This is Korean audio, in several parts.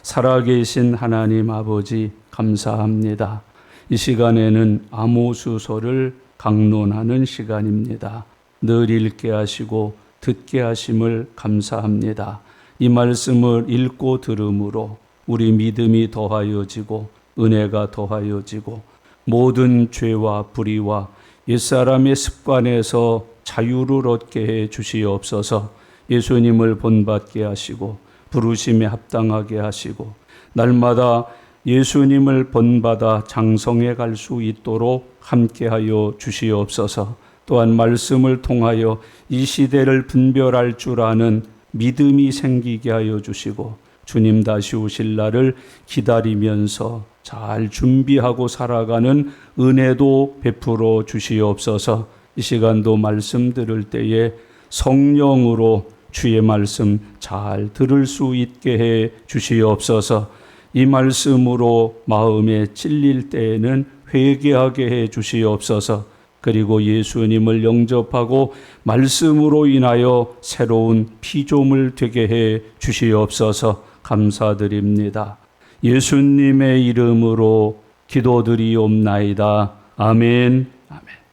살아계신 하나님 아버지 감사합니다. 이 시간에는 아모스서를 강론하는 시간입니다. 늘 읽게 하시고 듣게 하심을 감사합니다. 이 말씀을 읽고 들음으로 우리 믿음이 더하여지고 은혜가 더하여지고 모든 죄와 불의와 옛사람의 습관에서 자유를 얻게 해 주시옵소서. 예수님을 본받게 하시고 부르심에 합당하게 하시고 날마다 예수님을 본받아 장성해 갈 수 있도록 함께하여 주시옵소서. 또한 말씀을 통하여 이 시대를 분별할 줄 아는 믿음이 생기게 하여 주시고 주님 다시 오실 날을 기다리면서 잘 준비하고 살아가는 은혜도 베풀어 주시옵소서. 이 시간도 말씀 들을 때에 성령으로 주의 말씀 잘 들을 수 있게 해 주시옵소서. 이 말씀으로 마음에 찔릴 때에는 회개하게 해 주시옵소서. 그리고 예수님을 영접하고 말씀으로 인하여 새로운 피조물 되게 해 주시옵소서. 감사드립니다. 예수님의 이름으로 기도드리옵나이다. 아멘. 아멘.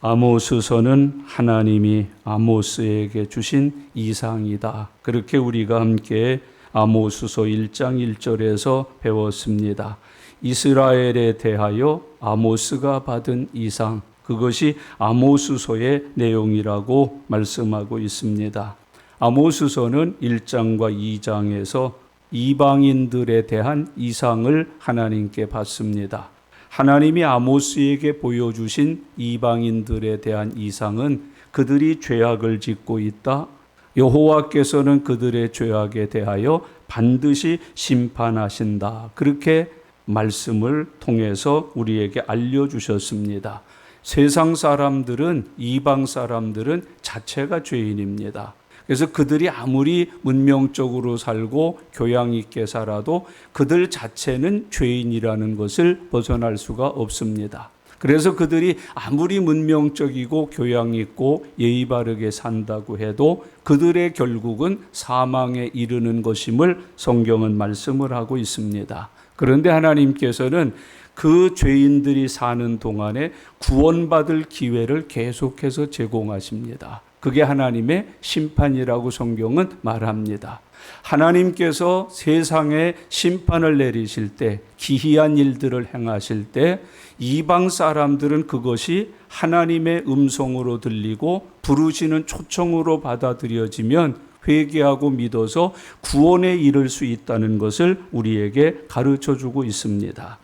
아모스서는 하나님이 아모스에게 주신 이상이다. 그렇게 우리가 함께 아모스서 1장 1절에서 배웠습니다. 이스라엘에 대하여 아모스가 받은 이상, 그것이 아모스서의 내용이라고 말씀하고 있습니다. 아모스서는 1장과 2장에서 이방인들에 대한 이상을 하나님께 받습니다. 하나님이 아모스에게 보여주신 이방인들에 대한 이상은 그들이 죄악을 짓고 있다. 여호와께서는 그들의 죄악에 대하여 반드시 심판하신다. 그렇게 말씀을 통해서 우리에게 알려주셨습니다. 세상 사람들은, 이방 사람들은 자체가 죄인입니다. 그래서 그들이 아무리 문명적으로 살고 교양 있게 살아도 그들 자체는 죄인이라는 것을 벗어날 수가 없습니다. 그래서 그들이 아무리 문명적이고 교양 있고 예의 바르게 산다고 해도 그들의 결국은 사망에 이르는 것임을 성경은 말씀을 하고 있습니다. 그런데 하나님께서는 그 죄인들이 사는 동안에 구원받을 기회를 계속해서 제공하십니다. 그게 하나님의 심판이라고 성경은 말합니다. 하나님께서 세상에 심판을 내리실 때, 기이한 일들을 행하실 때 이방 사람들은 그것이 하나님의 음성으로 들리고 부르시는 초청으로 받아들여지면 회개하고 믿어서 구원에 이를 수 있다는 것을 우리에게 가르쳐주고 있습니다.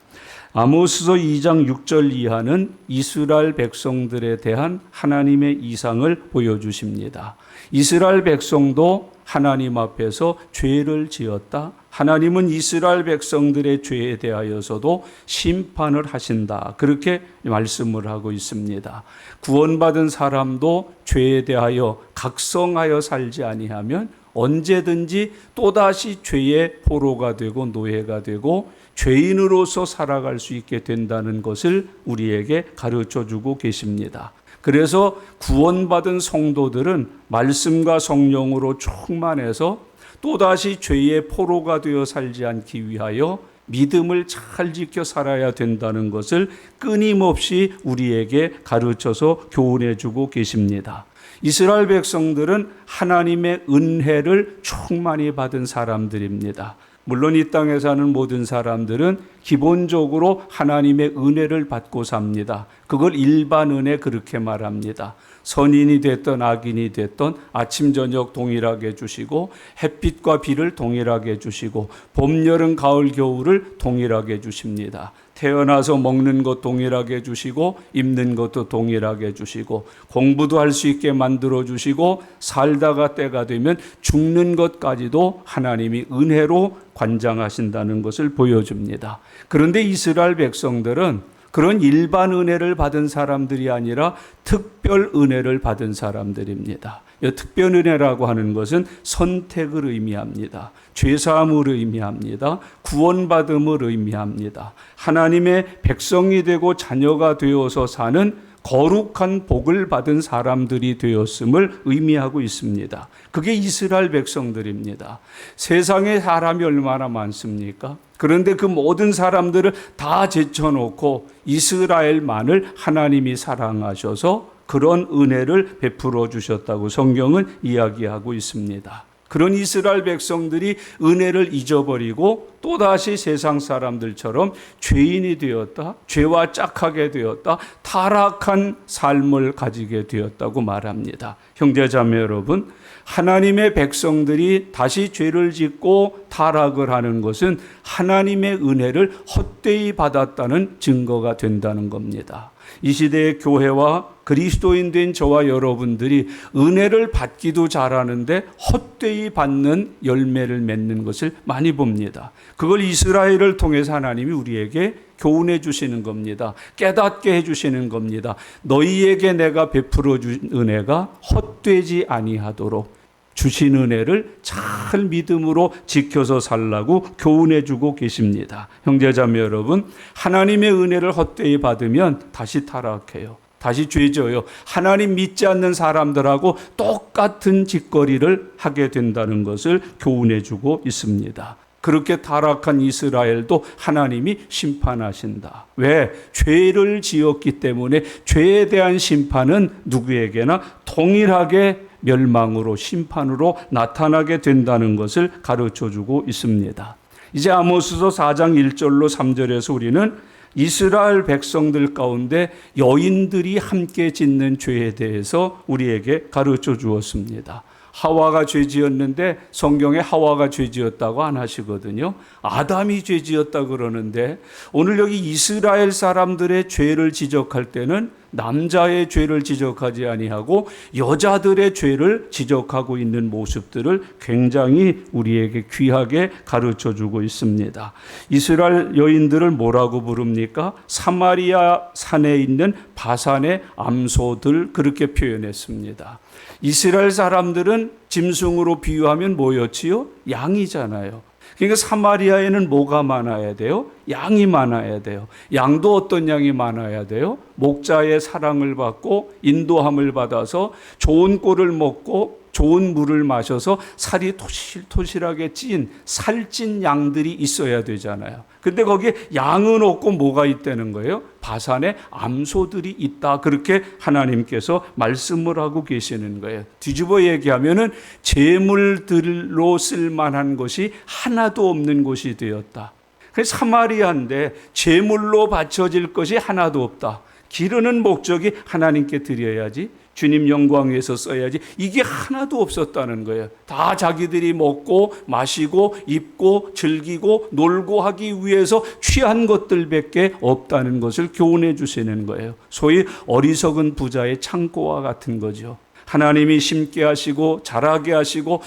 아모스서 2장 6절 이하는 이스라엘 백성들에 대한 하나님의 이상을 보여주십니다. 이스라엘 백성도 하나님 앞에서 죄를 지었다. 하나님은 이스라엘 백성들의 죄에 대하여서도 심판을 하신다. 그렇게 말씀을 하고 있습니다. 구원받은 사람도 죄에 대하여 각성하여 살지 아니하면 언제든지 또다시 죄의 포로가 되고 노예가 되고 죄인으로서 살아갈 수 있게 된다는 것을 우리에게 가르쳐주고 계십니다. 그래서 구원받은 성도들은 말씀과 성령으로 충만해서 또다시 죄의 포로가 되어 살지 않기 위하여 믿음을 잘 지켜 살아야 된다는 것을 끊임없이 우리에게 가르쳐서 교훈해주고 계십니다. 이스라엘 백성들은 하나님의 은혜를 충만히 받은 사람들입니다. 물론 이 땅에 사는 모든 사람들은 기본적으로 하나님의 은혜를 받고 삽니다. 그걸 일반 은혜 그렇게 말합니다. 선인이 됐던 악인이 됐던 아침 저녁 동일하게 주시고 햇빛과 비를 동일하게 주시고 봄 여름 가을 겨울을 동일하게 주십니다. 태어나서 먹는 것 동일하게 주시고 입는 것도 동일하게 주시고 공부도 할 수 있게 만들어 주시고 살다가 때가 되면 죽는 것까지도 하나님이 은혜로 관장하신다는 것을 보여줍니다. 그런데 이스라엘 백성들은 그런 일반 은혜를 받은 사람들이 아니라 특별 은혜를 받은 사람들입니다. 특별 은혜라고 하는 것은 선택을 의미합니다. 죄사함을 의미합니다. 구원받음을 의미합니다. 하나님의 백성이 되고 자녀가 되어서 사는 거룩한 복을 받은 사람들이 되었음을 의미하고 있습니다. 그게 이스라엘 백성들입니다. 세상에 사람이 얼마나 많습니까? 그런데 그 모든 사람들을 다 제쳐놓고 이스라엘만을 하나님이 사랑하셔서 그런 은혜를 베풀어 주셨다고 성경은 이야기하고 있습니다. 그런 이스라엘 백성들이 은혜를 잊어버리고 또다시 세상 사람들처럼 죄인이 되었다, 죄와 짝하게 되었다, 타락한 삶을 가지게 되었다고 말합니다. 형제자매 여러분, 하나님의 백성들이 다시 죄를 짓고 타락을 하는 것은 하나님의 은혜를 헛되이 받았다는 증거가 된다는 겁니다. 이 시대의 교회와 그리스도인 된 저와 여러분들이 은혜를 받기도 잘하는데 헛되이 받는 열매를 맺는 것을 많이 봅니다. 그걸 이스라엘을 통해서 하나님이 우리에게 교훈해 주시는 겁니다. 깨닫게 해 주시는 겁니다. 너희에게 내가 베풀어 준 은혜가 헛되지 아니하도록 주신 은혜를 잘 믿음으로 지켜서 살라고 교훈해 주고 계십니다. 형제자매 여러분, 하나님의 은혜를 헛되이 받으면 다시 타락해요. 다시 죄져요. 하나님 믿지 않는 사람들하고 똑같은 짓거리를 하게 된다는 것을 교훈해 주고 있습니다. 그렇게 타락한 이스라엘도 하나님이 심판하신다. 왜? 죄를 지었기 때문에 죄에 대한 심판은 누구에게나 동일하게 멸망으로 심판으로 나타나게 된다는 것을 가르쳐주고 있습니다. 이제 아모스서 4장 1절로 3절에서 우리는 이스라엘 백성들 가운데 여인들이 함께 짓는 죄에 대해서 우리에게 가르쳐 주었습니다. 하와가 죄지었는데 성경에 하와가 죄지었다고 안 하시거든요. 아담이 죄지었다 그러는데 오늘 여기 이스라엘 사람들의 죄를 지적할 때는 남자의 죄를 지적하지 아니하고 여자들의 죄를 지적하고 있는 모습들을 굉장히 우리에게 귀하게 가르쳐주고 있습니다. 이스라엘 여인들을 뭐라고 부릅니까? 사마리아 산에 있는 바산의 암소들, 그렇게 표현했습니다. 이스라엘 사람들은 짐승으로 비유하면 뭐였지요? 양이잖아요. 그러니까 사마리아에는 뭐가 많아야 돼요? 양이 많아야 돼요. 양도 어떤 양이 많아야 돼요? 목자의 사랑을 받고 인도함을 받아서 좋은 꼴을 먹고 좋은 물을 마셔서 살이 토실토실하게 찐 살찐 양들이 있어야 되잖아요. 근데 거기에 양은 없고 뭐가 있다는 거예요? 바산에 암소들이 있다. 그렇게 하나님께서 말씀을 하고 계시는 거예요. 뒤집어 얘기하면은 제물들로 쓸만한 것이 하나도 없는 곳이 되었다. 그래서 사마리아인데 제물로 바쳐질 것이 하나도 없다. 기르는 목적이 하나님께 드려야지, 주님 영광 위해서 써야지, 이게 하나도 없었다는 거예요. 다 자기들이 먹고 마시고 입고 즐기고 놀고 하기 위해서 취한 것들밖에 없다는 것을 교훈해 주시는 거예요. 소위 어리석은 부자의 창고와 같은 거죠. 하나님이 심게 하시고 자라게 하시고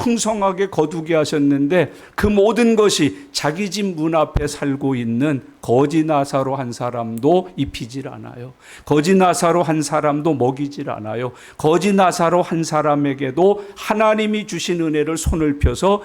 풍성하게 거두게 하셨는데 그 모든 것이 자기 집 문 앞에 살고 있는 거지 나사로 한 사람도 입히질 않아요. 거지 나사로 한 사람도 먹이질 않아요. 거지 나사로 한 사람에게도 하나님이 주신 은혜를 손을 펴서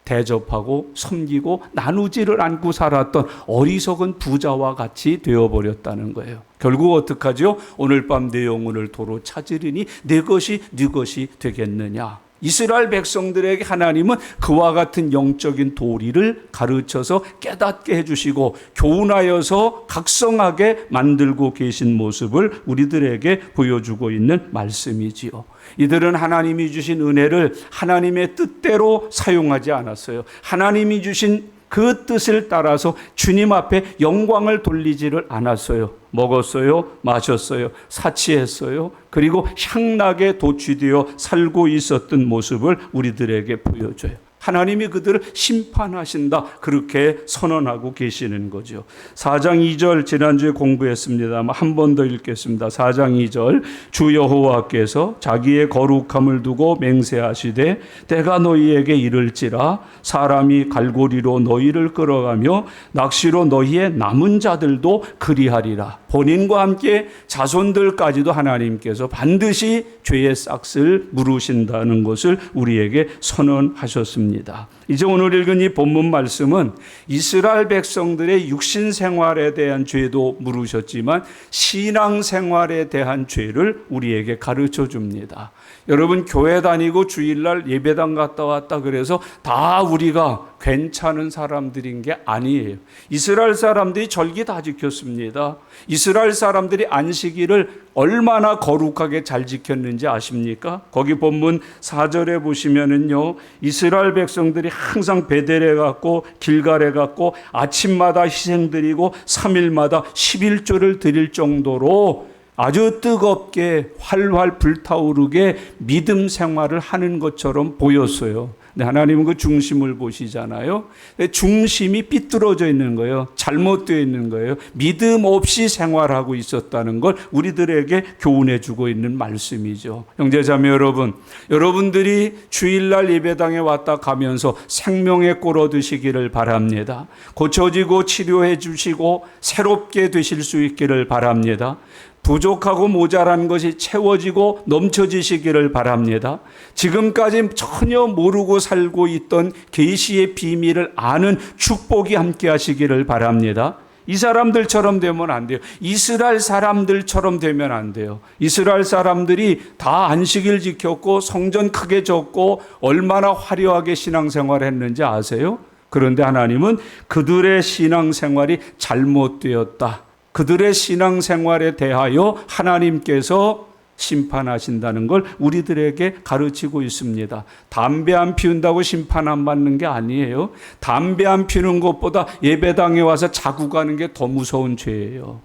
대접하고 섬기고 나누지를 않고 살았던 어리석은 부자와 같이 되어버렸다는 거예요. 결국 어떡하죠? 오늘 밤 내 영혼을 도로 찾으리니 내 것이 네 것이 되겠느냐. 이스라엘 백성들에게 하나님은 그와 같은 영적인 도리를 가르쳐서 깨닫게 해주시고 교훈하여서 각성하게 만들고 계신 모습을 우리들에게 보여주고 있는 말씀이지요. 이들은 하나님이 주신 은혜를 하나님의 뜻대로 사용하지 않았어요. 하나님이 주신 그 뜻을 따라서 주님 앞에 영광을 돌리지를 않았어요. 먹었어요, 마셨어요, 사치했어요. 그리고 향락에 도취되어 살고 있었던 모습을 우리들에게 보여줘요. 하나님이 그들을 심판하신다, 그렇게 선언하고 계시는 거죠. 4장 2절 지난주에 공부했습니다만 한 번 더 읽겠습니다. 4장 2절 주 여호와께서 자기의 거룩함을 두고 맹세하시되 때가 너희에게 이를지라 사람이 갈고리로 너희를 끌어가며 낚시로 너희의 남은 자들도 그리하리라. 본인과 함께 자손들까지도 하나님께서 반드시 죄의 싹을 물으신다는 것을 우리에게 선언하셨습니다. 합니다. 이제 오늘 읽은 이 본문 말씀은 이스라엘 백성들의 육신 생활에 대한 죄도 물으셨지만 신앙 생활에 대한 죄를 우리에게 가르쳐 줍니다. 여러분, 교회 다니고 주일날 예배당 갔다 왔다 그래서 다 우리가 괜찮은 사람들인 게 아니에요. 이스라엘 사람들이 절기 다 지켰습니다. 이스라엘 사람들이 안식일을 얼마나 거룩하게 잘 지켰는지 아십니까? 거기 본문 4절에 보시면은요, 이스라엘 백성들이 항상 베델에 갔고 길갈에 갔고 아침마다 희생드리고 3일마다 11조를 드릴 정도로 아주 뜨겁게 활활 불타오르게 믿음 생활을 하는 것처럼 보였어요. 근데 하나님은 그 중심을 보시잖아요. 중심이 삐뚤어져 있는 거예요. 잘못되어 있는 거예요. 믿음 없이 생활하고 있었다는 걸 우리들에게 교훈해 주고 있는 말씀이죠. 형제자매 여러분, 여러분들이 주일날 예배당에 왔다 가면서 생명의 꼴 얻으시기를 바랍니다. 고쳐지고 치료해 주시고 새롭게 되실 수 있기를 바랍니다. 부족하고 모자란 것이 채워지고 넘쳐지시기를 바랍니다. 지금까지 전혀 모르고 살고 있던 계시의 비밀을 아는 축복이 함께 하시기를 바랍니다. 이 사람들처럼 되면 안 돼요. 이스라엘 사람들처럼 되면 안 돼요. 이스라엘 사람들이 다 안식일 지켰고 성전 크게 졌고 얼마나 화려하게 신앙생활을 했는지 아세요? 그런데 하나님은 그들의 신앙생활이 잘못되었다. 그들의 신앙생활에 대하여 하나님께서 심판하신다는 걸 우리들에게 가르치고 있습니다. 담배 안 피운다고 심판 안 받는 게 아니에요. 담배 안 피우는 것보다 예배당에 와서 자고 가는 게 더 무서운 죄예요.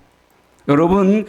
여러분,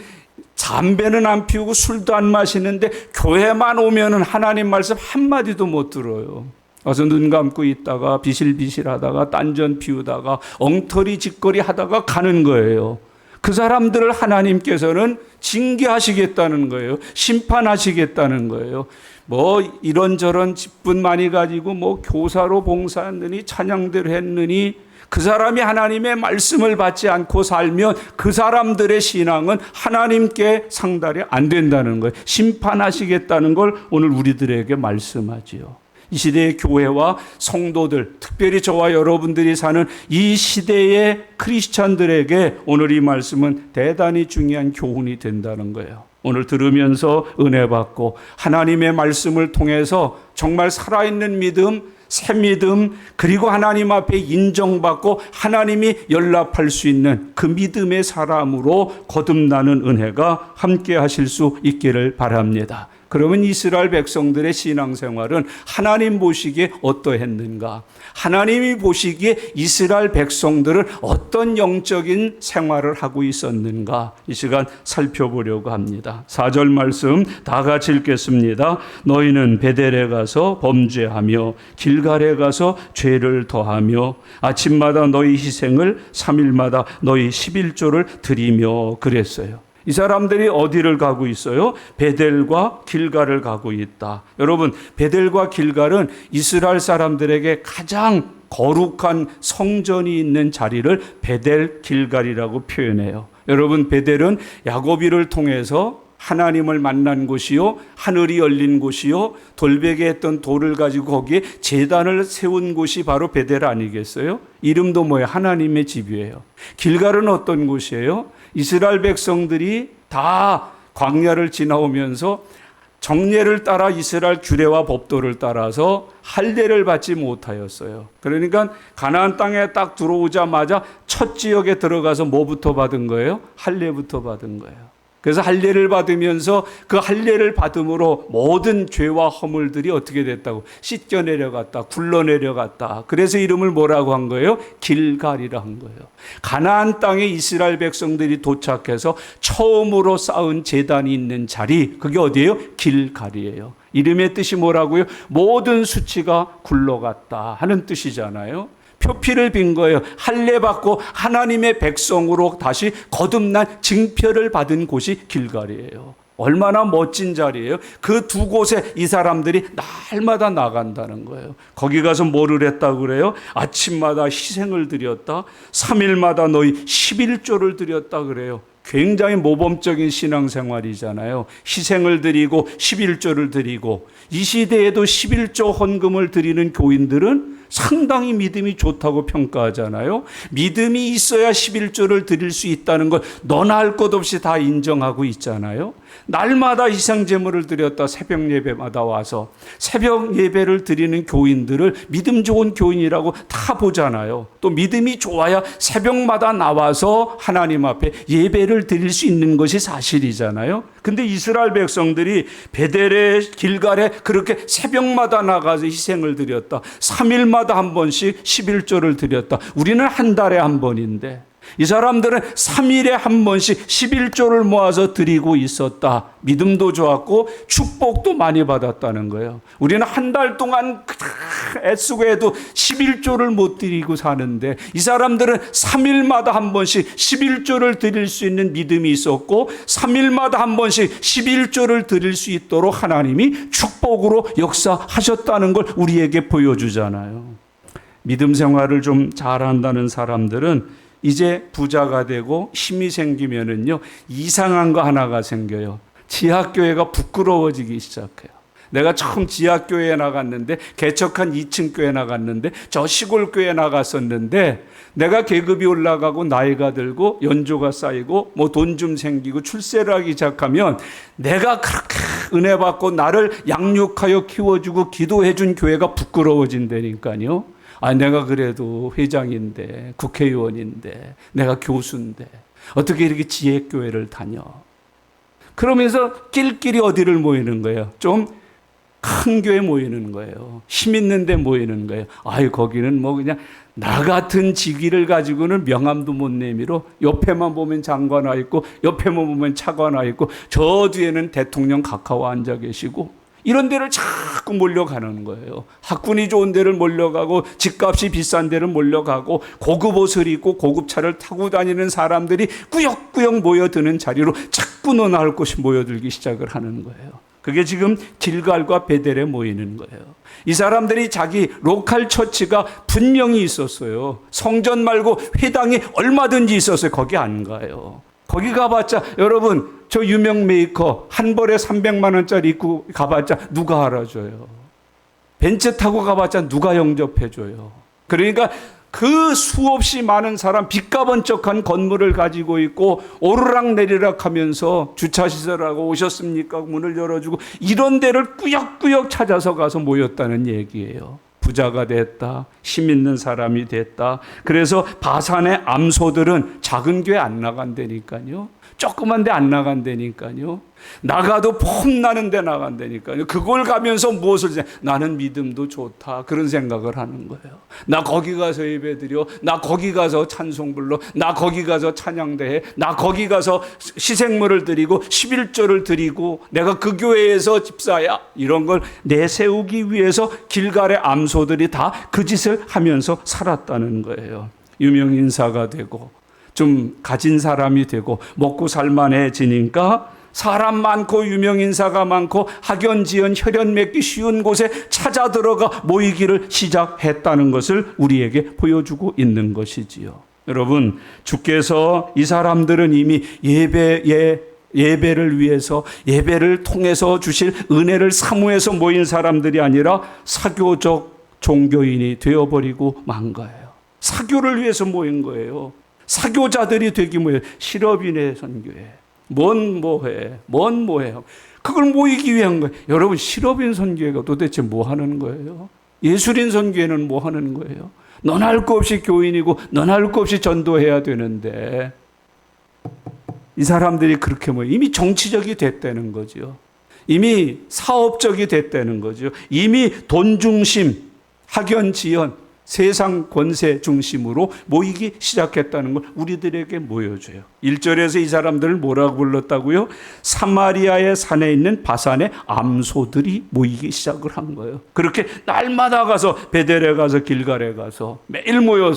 담배는 안 피우고 술도 안 마시는데 교회만 오면은 하나님 말씀 한마디도 못 들어요. 와서 눈 감고 있다가 비실비실 하다가 딴전 피우다가 엉터리 짓거리 하다가 가는 거예요. 그 사람들을 하나님께서는 징계하시겠다는 거예요. 심판하시겠다는 거예요. 뭐 이런저런 직분 많이 가지고 뭐 교사로 봉사했느니 찬양대로 했느니 그 사람이 하나님의 말씀을 받지 않고 살면 그 사람들의 신앙은 하나님께 상달이 안 된다는 거예요. 심판하시겠다는 걸 오늘 우리들에게 말씀하지요. 이 시대의 교회와 성도들, 특별히 저와 여러분들이 사는 이 시대의 크리스찬들에게 오늘 이 말씀은 대단히 중요한 교훈이 된다는 거예요. 오늘 들으면서 은혜 받고 하나님의 말씀을 통해서 정말 살아있는 믿음, 새 믿음, 그리고 하나님 앞에 인정받고 하나님이 연락할 수 있는 그 믿음의 사람으로 거듭나는 은혜가 함께 하실 수 있기를 바랍니다. 그러면 이스라엘 백성들의 신앙생활은 하나님 보시기에 어떠했는가? 하나님이 보시기에 이스라엘 백성들은 어떤 영적인 생활을 하고 있었는가? 이 시간 살펴보려고 합니다. 4절 말씀 다 같이 읽겠습니다. 너희는 베델에 가서 범죄하며 길갈에 가서 죄를 더하며 아침마다 너희 희생을 3일마다 너희 11조를 드리며 그랬어요. 이 사람들이 어디를 가고 있어요? 베델과 길갈을 가고 있다. 여러분, 베델과 길갈은 이스라엘 사람들에게 가장 거룩한 성전이 있는 자리를 베델 길갈이라고 표현해요. 여러분, 베델은 야고비를 통해서 하나님을 만난 곳이요, 하늘이 열린 곳이요, 돌베개 했던 돌을 가지고 거기에 제단을 세운 곳이 바로 베델 아니겠어요? 이름도 뭐예요? 하나님의 집이에요. 길갈은 어떤 곳이에요? 이스라엘 백성들이 다 광야를 지나오면서 정례를 따라 이스라엘 규례와 법도를 따라서 할례를 받지 못하였어요. 그러니까 가나안 땅에 딱 들어오자마자 첫 지역에 들어가서 뭐부터 받은 거예요? 할례부터 받은 거예요. 그래서 할례를 받으면서 그 할례를 받음으로 모든 죄와 허물들이 어떻게 됐다고? 씻겨 내려갔다, 굴러 내려갔다. 그래서 이름을 뭐라고 한 거예요? 길갈이라 한 거예요. 가나안 땅에 이스라엘 백성들이 도착해서 처음으로 쌓은 제단이 있는 자리, 그게 어디예요? 길갈이에요. 이름의 뜻이 뭐라고요? 모든 수치가 굴러갔다 하는 뜻이잖아요. 표피를 빈 거예요. 할례 받고 하나님의 백성으로 다시 거듭난 징표를 받은 곳이 길갈이에요. 얼마나 멋진 자리예요. 그 두 곳에 이 사람들이 날마다 나간다는 거예요. 거기 가서 뭐를 했다고 그래요? 아침마다 희생을 드렸다. 3일마다 너희 11조를 드렸다 그래요. 굉장히 모범적인 신앙생활이잖아요. 희생을 드리고 11조를 드리고, 이 시대에도 11조 헌금을 드리는 교인들은 상당히 믿음이 좋다고 평가하잖아요. 믿음이 있어야 11조를 드릴 수 있다는 걸 너나 할 것 없이 다 인정하고 있잖아요. 날마다 희생제물을 드렸다 새벽 예배마다 와서 새벽 예배를 드리는 교인들을 믿음 좋은 교인이라고 다 보잖아요. 또 믿음이 좋아야 새벽마다 나와서 하나님 앞에 예배를 드릴 수 있는 것이 사실이잖아요. 근데 이스라엘 백성들이 베델에 길갈에 그렇게 새벽마다 나가서 희생을 드렸다. 3일마다 한 번씩 11조를 드렸다. 우리는 한 달에 한 번인데 이 사람들은 3일에 한 번씩 11조를 모아서 드리고 있었다. 믿음도 좋았고 축복도 많이 받았다는 거예요. 우리는 한 달 동안 애쓰고 해도 11조를 못 드리고 사는데 이 사람들은 3일마다 한 번씩 11조를 드릴 수 있는 믿음이 있었고 3일마다 한 번씩 11조를 드릴 수 있도록 하나님이 축복으로 역사하셨다는 걸 우리에게 보여주잖아요. 믿음 생활을 좀 잘한다는 사람들은 이제 부자가 되고 힘이 생기면은요, 이상한 거 하나가 생겨요. 지하교회가 부끄러워지기 시작해요. 내가 처음 지하교회에 나갔는데, 개척한 2층 교회 나갔는데, 저 시골 교회에 나갔었는데, 내가 계급이 올라가고 나이가 들고 연조가 쌓이고 뭐 돈 좀 생기고 출세를 하기 시작하면 내가 그렇게 은혜 받고 나를 양육하여 키워주고 기도해준 교회가 부끄러워진다니까요. 아, 내가 그래도 회장인데, 국회의원인데, 내가 교수인데, 어떻게 이렇게 지혜교회를 다녀? 그러면서 끼리끼리 어디를 모이는 거예요? 좀 큰 교회 모이는 거예요. 힘 있는 데 모이는 거예요. 아유, 거기는 뭐 그냥 나 같은 직위를 가지고는 명함도 못 내밀어. 옆에만 보면 장관 와 있고, 옆에만 보면 차관 와 있고, 저 뒤에는 대통령 가까워 앉아 계시고, 이런 데를 자꾸 몰려가는 거예요. 학군이 좋은 데를 몰려가고 집값이 비싼 데를 몰려가고 고급 옷을 입고 고급 차를 타고 다니는 사람들이 꾸역꾸역 모여드는 자리로 자꾸 너나 할 곳이 모여들기 시작을 하는 거예요. 그게 지금 길갈과 베델에 모이는 거예요. 이 사람들이 자기 로컬 처치가 분명히 있었어요. 성전 말고 회당이 얼마든지 있었어요. 거기 안 가요. 거기 가봤자 여러분 저 유명 메이커 한 벌에 300만 원짜리 입고 가봤자 누가 알아줘요. 벤츠 타고 가봤자 누가 영접해줘요. 그러니까 그 수없이 많은 사람 빚가번쩍한 건물을 가지고 있고 오르락 내리락 하면서 주차시설하고 오셨습니까? 문을 열어주고 이런 데를 꾸역꾸역 찾아서 가서 모였다는 얘기예요. 부자가 됐다. 힘 있는 사람이 됐다. 그래서 바산의 암소들은 작은 교회 안 나간다니까요. 조그만 데 안 나간다니까요. 나가도 폼나는 데 나간다니까요. 그걸 가면서 무엇을 나는 믿음도 좋다. 그런 생각을 하는 거예요. 나 거기 가서 예배드려. 나 거기 가서 찬송 불러. 나 거기 가서 찬양대회. 나 거기 가서 희생물을 드리고 11조를 드리고 내가 그 교회에서 집사야. 이런 걸 내세우기 위해서 길갈의 암소들이 다 그 짓을 하면서 살았다는 거예요. 유명 인사가 되고 좀 가진 사람이 되고 먹고 살만해지니까 사람 많고 유명 인사가 많고 학연지연 혈연 맺기 쉬운 곳에 찾아 들어가 모이기를 시작했다는 것을 우리에게 보여주고 있는 것이지요. 여러분, 주께서 이 사람들은 이미 예배를 위해서 예배를 통해서 주실 은혜를 사모해서 모인 사람들이 아니라 사교적 종교인이 되어버리고 만 거예요. 사교를 위해서 모인 거예요. 사교자들이 되기 뭐예요? 실업인의 선교회. 뭔 뭐해. 그걸 모이기 위한 거예요. 여러분, 실업인 선교회가 도대체 뭐 하는 거예요? 예술인 선교회는 뭐 하는 거예요? 넌 할 거 없이 교인이고 넌 할 거 없이 전도해야 되는데 이 사람들이 그렇게 이미 정치적이 됐다는 거죠. 이미 사업적이 됐다는 거죠. 이미 돈 중심, 학연지연, 세상 권세 중심으로 모이기 시작했다는 걸 우리들에게 보여줘요. 1절에서 이 사람들을 뭐라고 불렀다고요? 사마리아의 산에 있는 바산의 암소들이 모이기 시작을 한 거예요. 그렇게 날마다 가서 베델에 가서 길갈에 가서 매일 모여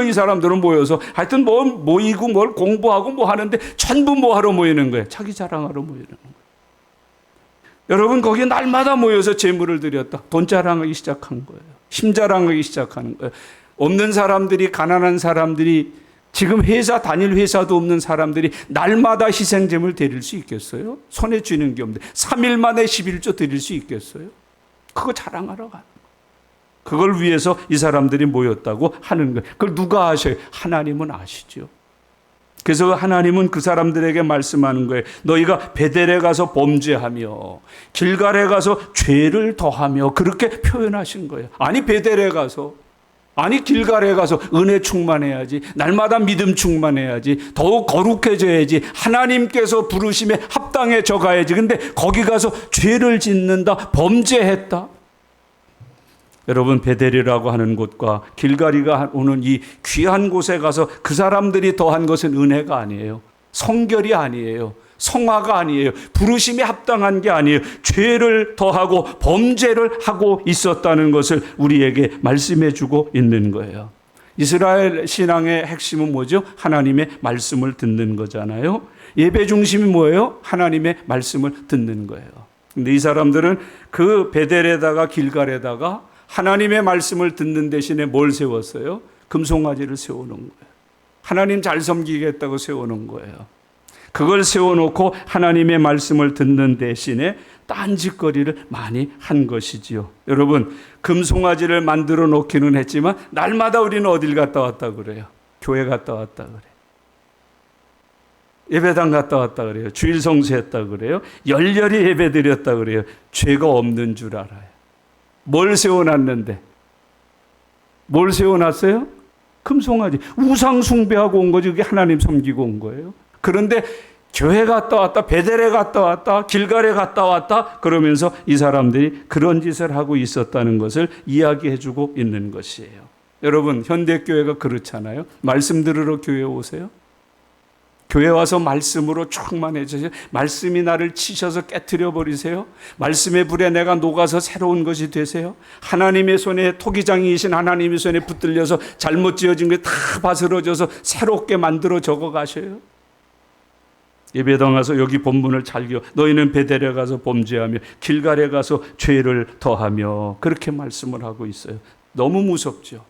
이 사람들은 모여서 하여튼 뭐 모이고 뭘 공부하고 뭐 하는데 전부 뭐 하러 모이는 거예요? 자기 자랑하러 모이는 거예요. 여러분, 거기 날마다 모여서 제물을 드렸다. 돈 자랑하기 시작한 거예요. 힘 자랑하기 시작하는 거예요. 없는 사람들이, 가난한 사람들이 지금 다닐 회사도 없는 사람들이 날마다 희생제물 드릴 수 있겠어요? 손에 쥐는 게 없는데 3일 만에 11조 드릴 수 있겠어요? 그거 자랑하러 가는 거예요. 그걸 위해서 이 사람들이 모였다고 하는 거예요. 그걸 누가 아셔요? 하나님은 아시죠. 그래서 하나님은 그 사람들에게 말씀하는 거예요. 너희가 베델에 가서 범죄하며 길갈에 가서 죄를 더하며 그렇게 표현하신 거예요. 아니 베델에 가서, 아니 길갈에 가서 은혜 충만해야지, 날마다 믿음 충만해야지, 더욱 거룩해져야지, 하나님께서 부르심에 합당해져 가야지. 근데 거기 가서 죄를 짓는다, 범죄했다. 여러분, 베델이라고 하는 곳과 길갈이가 오는 이 귀한 곳에 가서 그 사람들이 더한 것은 은혜가 아니에요. 성결이 아니에요. 성화가 아니에요. 부르심이 합당한 게 아니에요. 죄를 더하고 범죄를 하고 있었다는 것을 우리에게 말씀해 주고 있는 거예요. 이스라엘 신앙의 핵심은 뭐죠? 하나님의 말씀을 듣는 거잖아요. 예배 중심이 뭐예요? 하나님의 말씀을 듣는 거예요. 근데 이 사람들은 그 베델에다가 길갈에다가 하나님의 말씀을 듣는 대신에 뭘 세웠어요? 금송아지를 세워놓은 거예요. 하나님 잘 섬기겠다고 세워놓은 거예요. 그걸 세워놓고 하나님의 말씀을 듣는 대신에 딴짓거리를 많이 한 것이지요. 여러분, 금송아지를 만들어 놓기는 했지만 날마다 우리는 어딜 갔다 왔다 그래요? 교회 갔다 왔다 그래요. 예배당 갔다 왔다 그래요. 주일 성수했다 그래요. 열렬히 예배 드렸다 그래요. 죄가 없는 줄 알아요. 뭘 세워놨는데? 뭘 세워놨어요? 금송아지. 우상 숭배하고 온 거지. 그게 하나님 섬기고 온 거예요. 그런데 교회 갔다 왔다, 베델에 갔다 왔다, 길갈에 갔다 왔다 그러면서 이 사람들이 그런 짓을 하고 있었다는 것을 이야기해주고 있는 것이에요. 여러분, 현대교회가 그렇잖아요. 말씀 들으러 교회 오세요. 교회 와서 말씀으로 충만해져요. 말씀이 나를 치셔서 깨트려 버리세요. 말씀의 불에 내가 녹아서 새로운 것이 되세요. 하나님의 손에, 토기장이신 하나님의 손에 붙들려서 잘못 지어진 게 다 바스러져서 새롭게 만들어 적어 가셔요. 예배당 가서 여기 본문을 잘 기억. 너희는 베델에 가서 범죄하며 길갈에 가서 죄를 더하며 그렇게 말씀을 하고 있어요. 너무 무섭죠.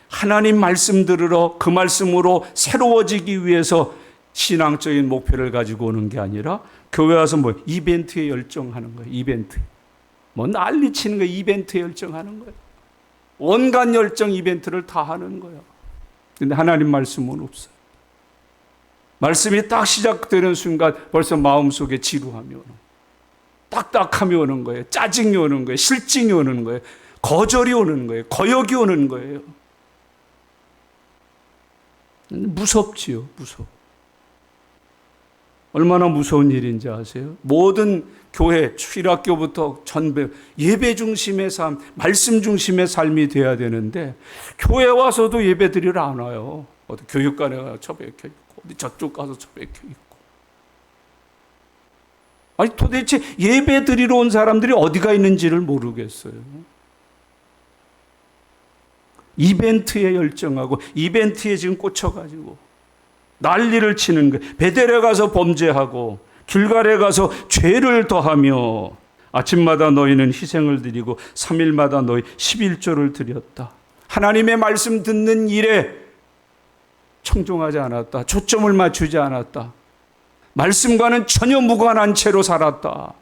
하나님 말씀 들으러 그 말씀으로 새로워지기 위해서 신앙적인 목표를 가지고 오는 게 아니라 교회 와서 뭐 이벤트에 열정하는 거예요. 이벤트. 뭐 난리치는 거예요. 이벤트에 열정하는 거예요. 온갖 열정 이벤트를 다 하는 거예요. 근데 하나님 말씀은 없어요. 말씀이 딱 시작되는 순간 벌써 마음속에 지루함이 오는 거예요. 딱딱함이 오는 거예요. 짜증이 오는 거예요. 실증이 오는 거예요. 거절이 오는 거예요. 거역이 오는 거예요. 무섭지요. 무서워. 얼마나 무서운 일인지 아세요? 모든 교회, 주일학교부터 전배, 예배 중심의 삶, 말씀 중심의 삶이 돼야 되는데 교회 와서도 예배 드리러 안 와요. 어디 교육관에 가서 처박혀 있고 어디 저쪽 가서 처박혀 있고. 아니 도대체 예배 드리러 온 사람들이 어디가 있는지를 모르겠어요. 이벤트에 열정하고 이벤트에 지금 꽂혀가지고 난리를 치는 거예요. 베델에 가서 범죄하고 길갈에 가서 죄를 더하며 아침마다 너희는 희생을 드리고 3일마다 너희 11조를 드렸다. 하나님의 말씀 듣는 일에 청종하지 않았다. 초점을 맞추지 않았다. 말씀과는 전혀 무관한 채로 살았다.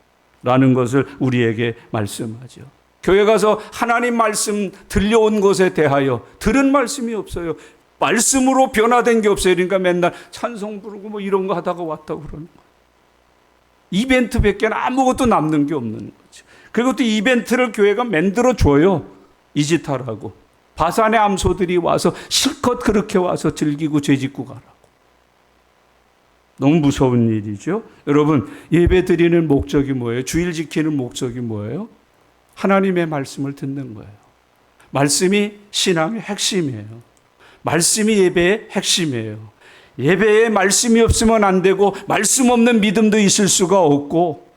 라는 것을 우리에게 말씀하죠. 교회 가서 하나님 말씀 들려온 것에 대하여 들은 말씀이 없어요. 말씀으로 변화된 게 없어요. 그러니까 맨날 찬송 부르고 뭐 이런 거 하다가 왔다고 그러는 거예요. 이벤트밖에 아무것도 남는 게 없는 거죠. 그리고 또 이벤트를 교회가 만들어줘요. 이 짓 하라고. 바산의 암소들이 와서 실컷 그렇게 와서 즐기고 죄짓고 가라고. 너무 무서운 일이죠. 여러분, 예배 드리는 목적이 뭐예요? 주일 지키는 목적이 뭐예요? 하나님의 말씀을 듣는 거예요. 말씀이 신앙의 핵심이에요. 말씀이 예배의 핵심이에요. 예배에 말씀이 없으면 안 되고 말씀 없는 믿음도 있을 수가 없고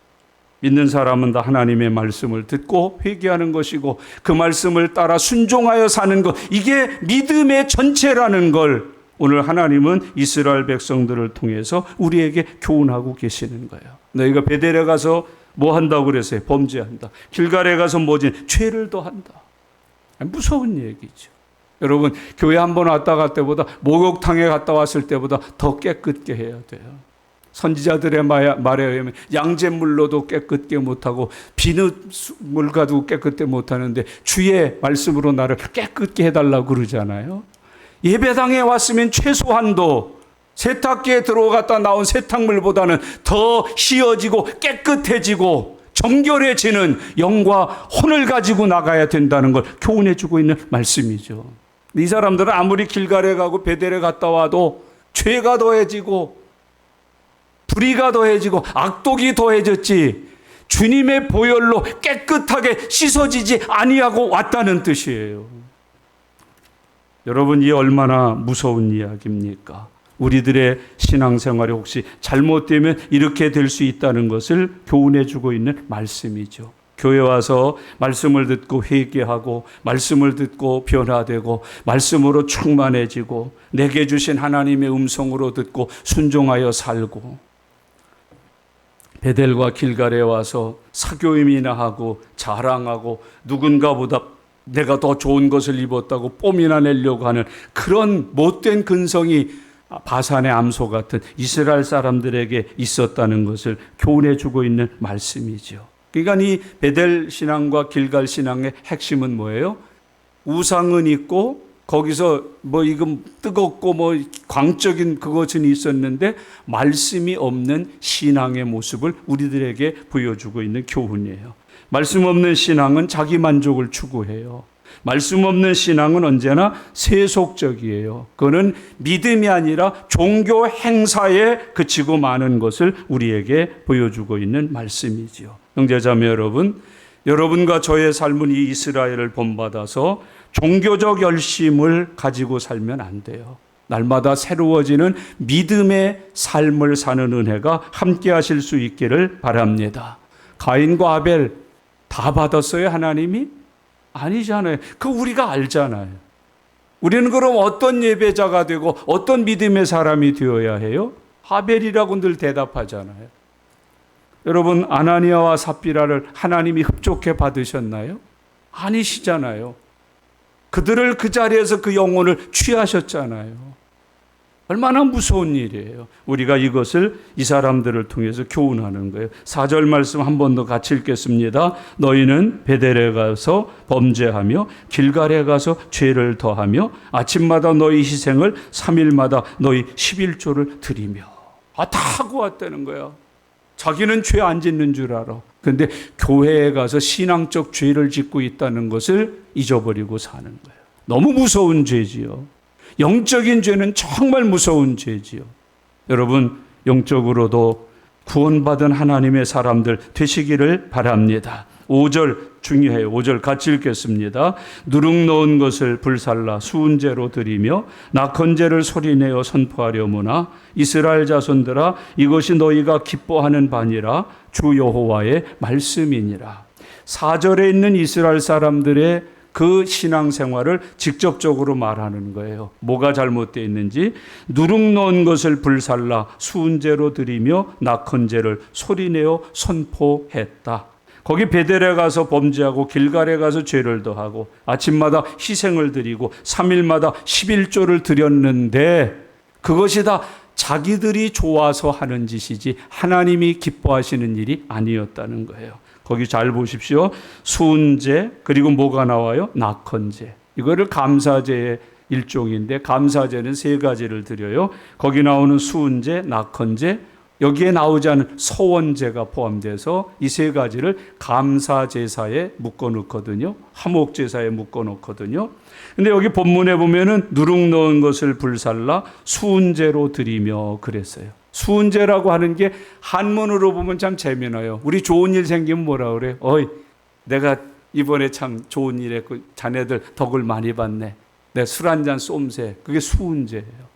믿는 사람은 다 하나님의 말씀을 듣고 회개하는 것이고 그 말씀을 따라 순종하여 사는 것, 이게 믿음의 전체라는 걸 오늘 하나님은 이스라엘 백성들을 통해서 우리에게 교훈하고 계시는 거예요. 너희가 베델에 가서 뭐 한다고 그랬어요? 범죄한다. 길갈에 가서 뭐지? 죄를 더한다. 무서운 얘기죠. 여러분, 교회 한 번 왔다 갈 때보다 목욕탕에 갔다 왔을 때보다 더 깨끗게 해야 돼요. 선지자들의 말에 의하면 양잿물로도 깨끗게 못하고 비눗물 가지고 깨끗게 못하는데 주의 말씀으로 나를 깨끗게 해달라고 그러잖아요. 예배당에 왔으면 최소한도 세탁기에 들어갔다 나온 세탁물보다는 더 휘어지고 깨끗해지고 정결해지는 영과 혼을 가지고 나가야 된다는 걸 교훈해 주고 있는 말씀이죠. 이 사람들은 아무리 길갈에 가고 베델에 갔다 와도 죄가 더해지고 불의가 더해지고 악독이 더해졌지 주님의 보혈로 깨끗하게 씻어지지 아니하고 왔다는 뜻이에요. 여러분, 이 얼마나 무서운 이야기입니까? 우리들의 신앙생활이 혹시 잘못되면 이렇게 될 수 있다는 것을 교훈해 주고 있는 말씀이죠. 교회 와서 말씀을 듣고 회개하고 말씀을 듣고 변화되고 말씀으로 충만해지고 내게 주신 하나님의 음성으로 듣고 순종하여 살고 베델과 길갈에 와서 사교임이나 하고 자랑하고 누군가보다 내가 더 좋은 것을 입었다고 뽐이나 내려고 하는 그런 못된 근성이 바산의 암소 같은 이스라엘 사람들에게 있었다는 것을 교훈해 주고 있는 말씀이죠. 그러니까 이 베델 신앙과 길갈 신앙의 핵심은 뭐예요? 우상은 있고 거기서 뭐 이건 뜨겁고 뭐 광적인 그것은 있었는데 말씀이 없는 신앙의 모습을 우리들에게 보여주고 있는 교훈이에요. 말씀 없는 신앙은 자기 만족을 추구해요. 말씀 없는 신앙은 언제나 세속적이에요. 그거는 믿음이 아니라 종교 행사에 그치고 마는 것을 우리에게 보여주고 있는 말씀이지요. 형제자매 여러분, 여러분과 저의 삶은 이 이스라엘을 본받아서 종교적 열심을 가지고 살면 안 돼요. 날마다 새로워지는 믿음의 삶을 사는 은혜가 함께 하실 수 있기를 바랍니다. 가인과 아벨 다 받았어요, 하나님이? 아니잖아요. 그거 우리가 알잖아요. 우리는 그럼 어떤 예배자가 되고 어떤 믿음의 사람이 되어야 해요? 아벨이라고 늘 대답하잖아요. 여러분, 아나니아와 삽비라를 하나님이 흡족해 받으셨나요? 아니시잖아요. 그들을 그 자리에서 그 영혼을 취하셨잖아요. 얼마나 무서운 일이에요. 우리가 이것을 이 사람들을 통해서 교훈하는 거예요. 4절 말씀 한 번 더 같이 읽겠습니다. 너희는 베델에 가서 범죄하며 길갈에 가서 죄를 더하며 아침마다 너희 희생을 3일마다 너희 11조를 드리며. 다 하고 왔다는 거야. 자기는 죄 안 짓는 줄 알아. 그런데 교회에 가서 신앙적 죄를 짓고 있다는 것을 잊어버리고 사는 거예요. 너무 무서운 죄지요. 영적인 죄는 정말 무서운 죄지요. 여러분, 영적으로도 구원받은 하나님의 사람들 되시기를 바랍니다. 5절 중요해요. 5절 같이 읽겠습니다. 누룩 넣은 것을 불살라 수은제로 드리며 낙헌제를 소리내어 선포하려무나 이스라엘 자손들아 이것이 너희가 기뻐하는 바니라 주 여호와의 말씀이니라. 4절에 있는 이스라엘 사람들의 그 신앙생활을 직접적으로 말하는 거예요. 뭐가 잘못되어 있는지. 누룩 넣은 것을 불살라 수은제로 드리며 낙헌제를 소리내어 선포했다. 거기 베델에 가서 범죄하고 길갈에 가서 죄를 더하고 아침마다 희생을 드리고 3일마다 11조를 드렸는데 그것이 다 자기들이 좋아서 하는 짓이지 하나님이 기뻐하시는 일이 아니었다는 거예요. 거기 잘 보십시오. 수은제 그리고 뭐가 나와요? 낙헌제. 이거를 감사제의 일종인데 감사제는 세 가지를 드려요. 거기 나오는 수은제, 낙헌제, 여기에 나오지 않은 서원제가 포함돼서 이 세 가지를 감사제사에 묶어놓거든요. 화목제사에 묶어놓거든요. 근데 여기 본문에 보면은 누룩 넣은 것을 불살라 수은제로 드리며 그랬어요. 수은제라고 하는 게 한문으로 보면 참 재미나요. 우리 좋은 일 생기면 뭐라 그래요? 어이, 내가 이번에 참 좋은 일 했고 자네들 덕을 많이 봤네. 내 술 한잔 쏨세. 그게 수은제예요.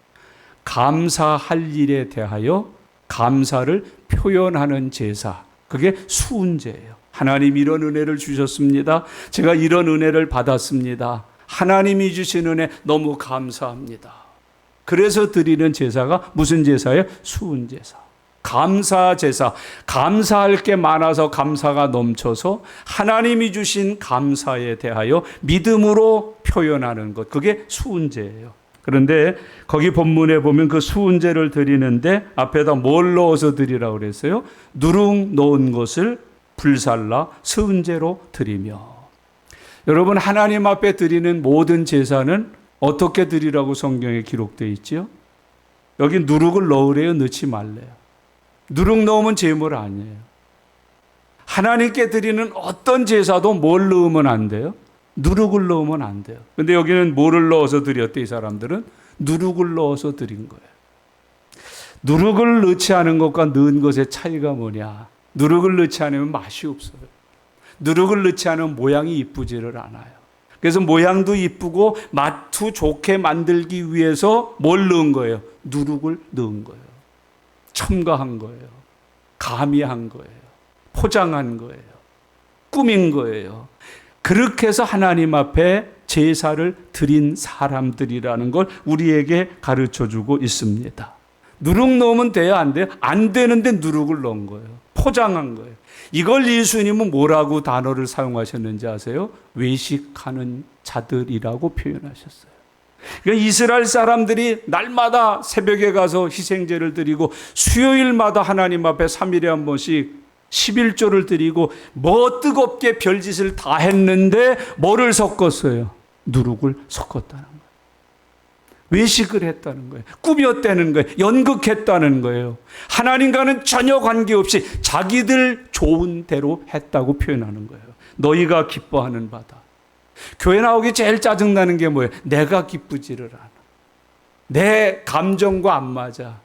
감사할 일에 대하여 감사를 표현하는 제사. 그게 수은제예요. 하나님 이런 은혜를 주셨습니다. 제가 이런 은혜를 받았습니다. 하나님이 주신 은혜 너무 감사합니다. 그래서 드리는 제사가 무슨 제사예요? 수은제사. 감사 제사, 감사할 게 많아서 감사가 넘쳐서 하나님이 주신 감사에 대하여 믿음으로 표현하는 것, 그게 수은제예요. 그런데 거기 본문에 보면 그 수은제를 드리는데 앞에다 뭘 넣어서 드리라고 그랬어요? 누룩 넣은 것을 불살라 수은제로 드리며. 여러분, 하나님 앞에 드리는 모든 제사는 어떻게 드리라고 성경에 기록되어 있지요? 여기 누룩을 넣으래요, 넣지 말래요? 누룩 넣으면 제물 아니에요. 하나님께 드리는 어떤 제사도 뭘 넣으면 안 돼요? 누룩을 넣으면 안 돼요. 근데 여기는 뭐를 넣어서 드렸대? 이 사람들은 누룩을 넣어서 드린 거예요. 누룩을 넣지 않은 것과 넣은 것의 차이가 뭐냐? 누룩을 넣지 않으면 맛이 없어요. 누룩을 넣지 않으면 모양이 이쁘지를 않아요. 그래서 모양도 이쁘고 맛도 좋게 만들기 위해서 뭘 넣은 거예요? 누룩을 넣은 거예요. 첨가한 거예요. 가미한 거예요. 포장한 거예요. 꾸민 거예요. 그렇게 해서 하나님 앞에 제사를 드린 사람들이라는 걸 우리에게 가르쳐주고 있습니다. 누룩 넣으면 돼요? 안 돼요? 안 되는데 누룩을 넣은 거예요. 포장한 거예요. 이걸 예수님은 뭐라고 단어를 사용하셨는지 아세요? 외식하는 자들이라고 표현하셨어요. 그러니까 이스라엘 사람들이 날마다 새벽에 가서 희생제를 드리고 수요일마다 하나님 앞에 3일에 한 번씩 11조를 드리고 뭐 뜨겁게 별짓을 다 했는데 뭐를 섞었어요? 누룩을 섞었다는 거예요. 외식을 했다는 거예요. 꾸몄다는 거예요. 연극했다는 거예요. 하나님과는 전혀 관계없이 자기들 좋은 대로 했다고 표현하는 거예요. 너희가 기뻐하는 바다. 교회 나오기 제일 짜증나는 게 뭐예요? 내가 기쁘지를 않아. 내 감정과 안 맞아.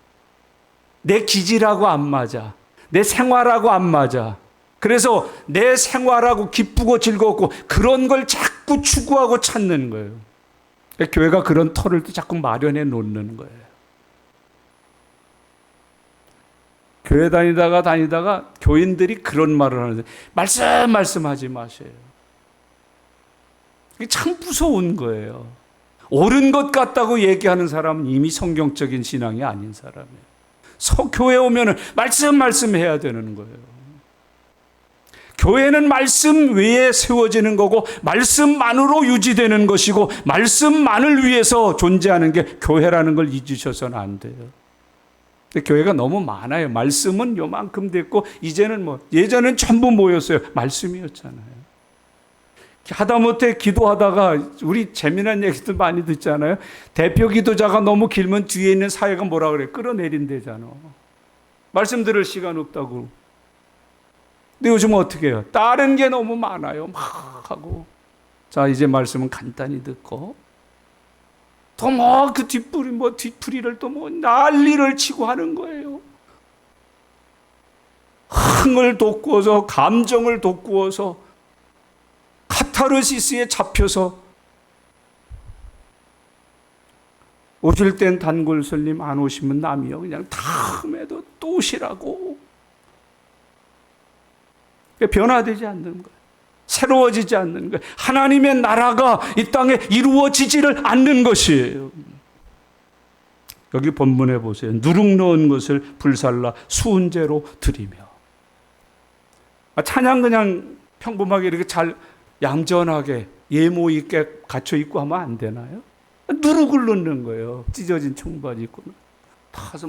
내 기질하고 안 맞아. 내 생활하고 안 맞아. 그래서 내 생활하고 기쁘고 즐겁고 그런 걸 자꾸 추구하고 찾는 거예요. 교회가 그런 터를 자꾸 마련해 놓는 거예요. 교회 다니다가 교인들이 그런 말을 하는데 말씀하지 마세요. 이게 참 무서운 거예요. 옳은 것 같다고 얘기하는 사람은 이미 성경적인 신앙이 아닌 사람이에요. 교회에 오면은 말씀해야 되는 거예요. 교회는 말씀 외에 세워지는 거고 말씀만으로 유지되는 것이고 말씀만을 위해서 존재하는 게 교회라는 걸 잊으셔서는 안 돼요. 근데 교회가 너무 많아요. 말씀은 요만큼 됐고 이제는 예전엔 전부 모였어요. 말씀이었잖아요. 하다못해 기도하다가 우리 재미난 얘기도 많이 듣잖아요. 대표 기도자가 너무 길면 뒤에 있는 사회가 뭐라 그래? 끌어내린대잖아. 말씀 들을 시간 없다고. 근데 요즘은 어떻게 해요? 다른 게 너무 많아요. 막 하고. 자, 이제 말씀은 간단히 듣고. 또 그 뒷풀이를 또 난리를 치고 하는 거예요. 흥을 돋구어서, 감정을 돋구어서, 카타르시스에 잡혀서, 오실 땐 단골손님, 안 오시면 남이요. 그냥 다음에도 또 오시라고. 변화되지 않는 거예요. 새로워지지 않는 거예요. 하나님의 나라가 이 땅에 이루어지지를 않는 것이에요. 여기 본문에 보세요. 누룩 넣은 것을 불살라 수은제로 드리며. 찬양 그냥 평범하게 이렇게 잘 얌전하게 예모 있게 갖춰 입고 하면 안 되나요? 누룩을 넣는 거예요. 찢어진 청바지 입고 타서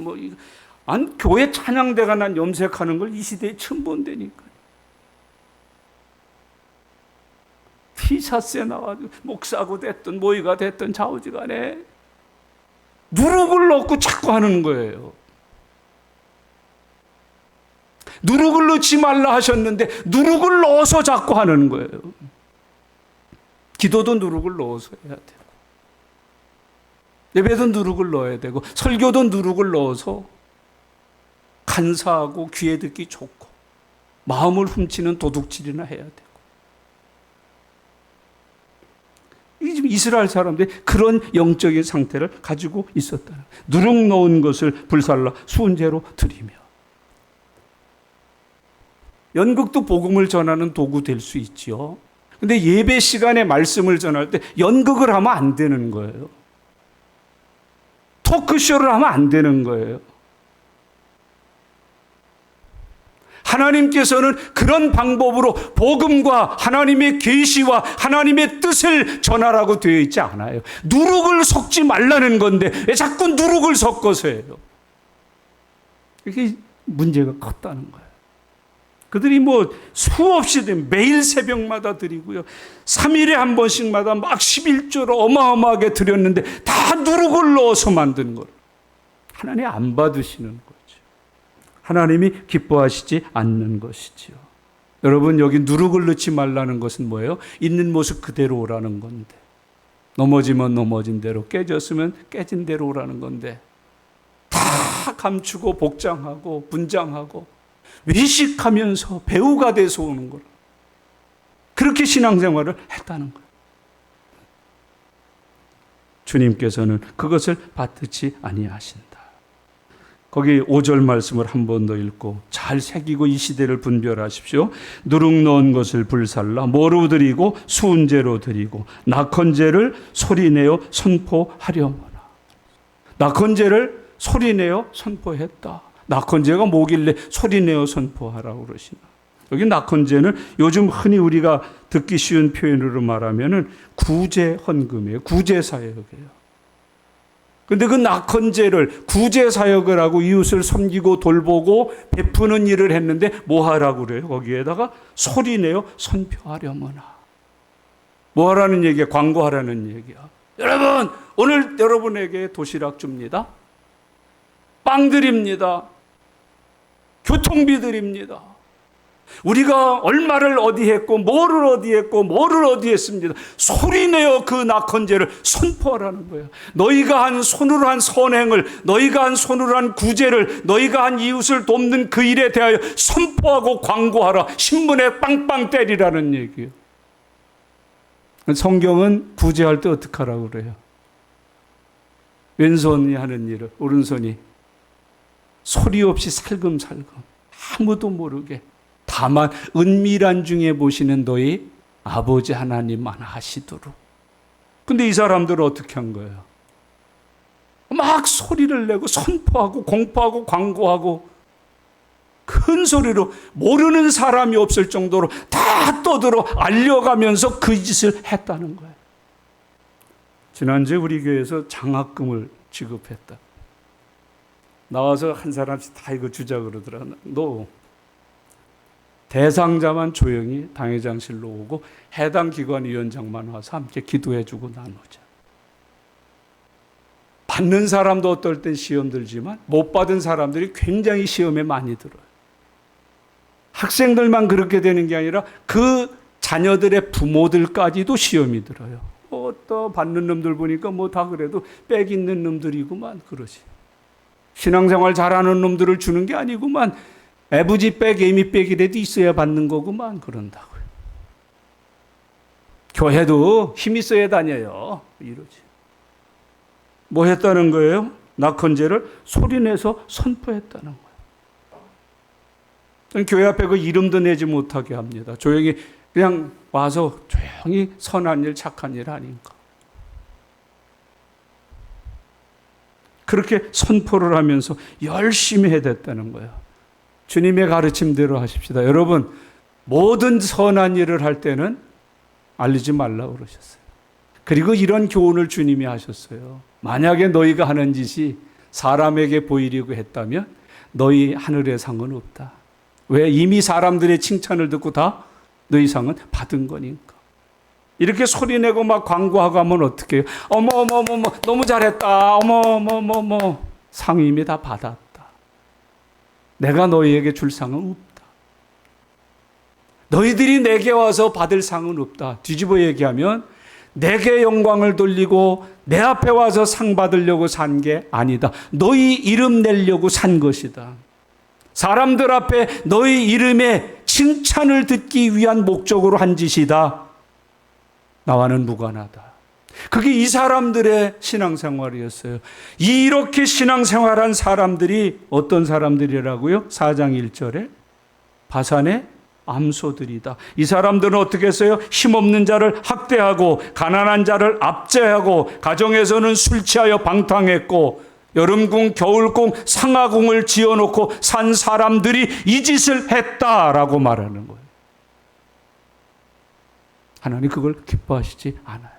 교회 찬양대가 난 염색하는 걸 이 시대에 처음 본다니까. 티셔츠에 나와가지고 목사고 됐든 모의가 됐든 좌우지간에 누룩을 넣고 자꾸 하는 거예요. 누룩을 넣지 말라 하셨는데 누룩을 넣어서 자꾸 하는 거예요. 기도도 누룩을 넣어서 해야 되고 예배도 누룩을 넣어야 되고 설교도 누룩을 넣어서 간사하고 귀에 듣기 좋고 마음을 훔치는 도둑질이나 해야 되고. 지금 이스라엘 사람들이 그런 영적인 상태를 가지고 있었다는 거예요. 누룩 넣은 것을 불살라 수은제로 드리며. 연극도 복음을 전하는 도구 될 수 있지요. 근데 예배 시간에 말씀을 전할 때 연극을 하면 안 되는 거예요. 토크쇼를 하면 안 되는 거예요. 하나님께서는 그런 방법으로 복음과 하나님의 계시와 하나님의 뜻을 전하라고 되어 있지 않아요. 누룩을 섞지 말라는 건데 왜 자꾸 누룩을 섞어서 해요? 이게 문제가 컸다는 거예요. 그들이 수없이 매일 새벽마다 드리고요. 3일에 한 번씩마다 막 11조로 어마어마하게 드렸는데 다 누룩을 넣어서 만든 거예요. 하나님 안 받으시는 거죠. 하나님이 기뻐하시지 않는 것이지요. 여러분, 여기 누룩을 넣지 말라는 것은 뭐예요? 있는 모습 그대로 오라는 건데, 넘어지면 넘어진 대로, 깨졌으면 깨진 대로 오라는 건데, 다 감추고 복장하고 분장하고 외식하면서 배우가 돼서 오는 거라. 그렇게 신앙생활을 했다는 거예요. 주님께서는 그것을 받지 아니하신다. 거기 5절 말씀을 한 번 더 읽고 잘 새기고 이 시대를 분별하십시오. 누룩 넣은 것을 불살라 뭐로 드리고 수은제로 드리고 낙헌제를 소리내어 선포하려무나. 낙헌제를 소리내어 선포했다. 낙헌제가 뭐길래 소리내어 선포하라고 그러시나. 여기 낙헌제는 요즘 흔히 우리가 듣기 쉬운 표현으로 말하면은 구제 헌금이에요. 구제 사역이에요. 근데 그 낙헌제를 구제 사역을 하고 이웃을 섬기고 돌보고 베푸는 일을 했는데 뭐 하라고 그래요? 거기에다가 소리내어 선포하려무나. 뭐 하라는 얘기야? 광고하라는 얘기야. 여러분, 오늘 여러분에게 도시락 줍니다. 빵 드립니다. 교통비 드립니다. 우리가 얼마를 어디 했고 뭐를 어디 했고 뭐를 어디 했습니다. 소리내어 그 낙헌제를 선포하라는 거예요. 너희가 한 손으로 한 선행을, 너희가 한 손으로 한 구제를, 너희가 한 이웃을 돕는 그 일에 대하여 선포하고 광고하라. 신문에 빵빵 때리라는 얘기예요. 성경은 구제할 때 어떻게 하라고 그래요? 왼손이 하는 일을 오른손이 소리 없이 살금살금 아무도 모르게 다만 은밀한 중에 보시는 너희 아버지 하나님만 하시도록. 근데 이 사람들은 어떻게 한 거예요? 막 소리를 내고 선포하고 공포하고 광고하고 큰 소리로 모르는 사람이 없을 정도로 다 떠들어 알려가면서 그 짓을 했다는 거예요. 지난주에 우리 교회에서 장학금을 지급했다. 나와서 한 사람씩 다 이거 주자 그러더라. 너 대상자만 조용히 당회장실로 오고 해당 기관 위원장만 와서 함께 기도해주고 나누자. 받는 사람도 어떨 땐 시험 들지만 못 받은 사람들이 굉장히 시험에 많이 들어요. 학생들만 그렇게 되는 게 아니라 그 자녀들의 부모들까지도 시험이 들어요. 또 받는 놈들 보니까 다 그래도 빽 있는 놈들이구만 그러지. 신앙생활 잘하는 놈들을 주는 게 아니구만. 애부지 빽, 애미 빽이라도 있어야 받는 거구만 그런다고요. 교회도 힘 있어야 다녀요. 이러지. 뭐 했다는 거예요? 낙헌제를 소리내서 선포했다는 거예요. 교회 앞에 그 이름도 내지 못하게 합니다. 조용히 그냥 와서 조용히 선한 일, 착한 일 아닌가. 그렇게 선포를 하면서 열심히 해댔다는 거예요. 주님의 가르침대로 하십시다. 여러분, 모든 선한 일을 할 때는 알리지 말라고 그러셨어요. 그리고 이런 교훈을 주님이 하셨어요. 만약에 너희가 하는 짓이 사람에게 보이려고 했다면 너희 하늘의 상은 없다. 왜? 이미 사람들의 칭찬을 듣고 다 너희 상은 받은 거니까. 이렇게 소리내고 막 광고하고 하면 어떡해요? 어머 너무 잘했다. 어머 상 이미 다 받았다. 내가 너희에게 줄 상은 없다. 너희들이 내게 와서 받을 상은 없다. 뒤집어 얘기하면 내게 영광을 돌리고 내 앞에 와서 상 받으려고 산 게 아니다. 너희 이름 내려고 산 것이다. 사람들 앞에 너희 이름의 칭찬을 듣기 위한 목적으로 한 짓이다. 나와는 무관하다. 그게 이 사람들의 신앙생활이었어요. 이렇게 신앙생활한 사람들이 어떤 사람들이라고요? 4장 1절에 바산의 암소들이다. 이 사람들은 어떻게 했어요? 힘없는 자를 학대하고 가난한 자를 압제하고 가정에서는 술 취하여 방탕했고 여름궁, 겨울궁, 상하궁을 지어놓고 산 사람들이 이 짓을 했다라고 말하는 거예요. 하나님 그걸 기뻐하시지 않아요.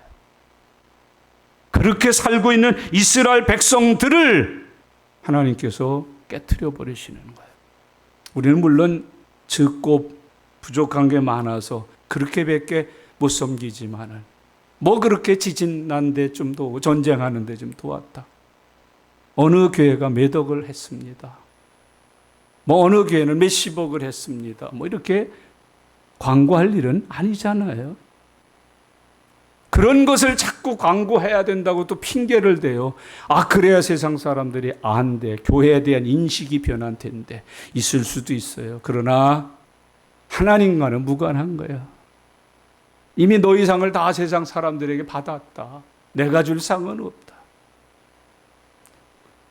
그렇게 살고 있는 이스라엘 백성들을 하나님께서 깨트려 버리시는 거예요. 우리는 물론 적고 부족한 게 많아서 그렇게밖에 못 섬기지만은 뭐 그렇게 지진 난데 좀 도우고 전쟁하는데 좀 도왔다. 어느 교회가 몇 억을 했습니다. 뭐 어느 교회는 몇십억을 했습니다. 뭐 이렇게 광고할 일은 아니잖아요. 그런 것을 자꾸 광고해야 된다고 또 핑계를 대요. 그래야 세상 사람들이 안 돼. 교회에 대한 인식이 변할 텐데. 있을 수도 있어요. 그러나 하나님과는 무관한 거야. 이미 너희 상을 다 세상 사람들에게 받았다. 내가 줄 상은 없다.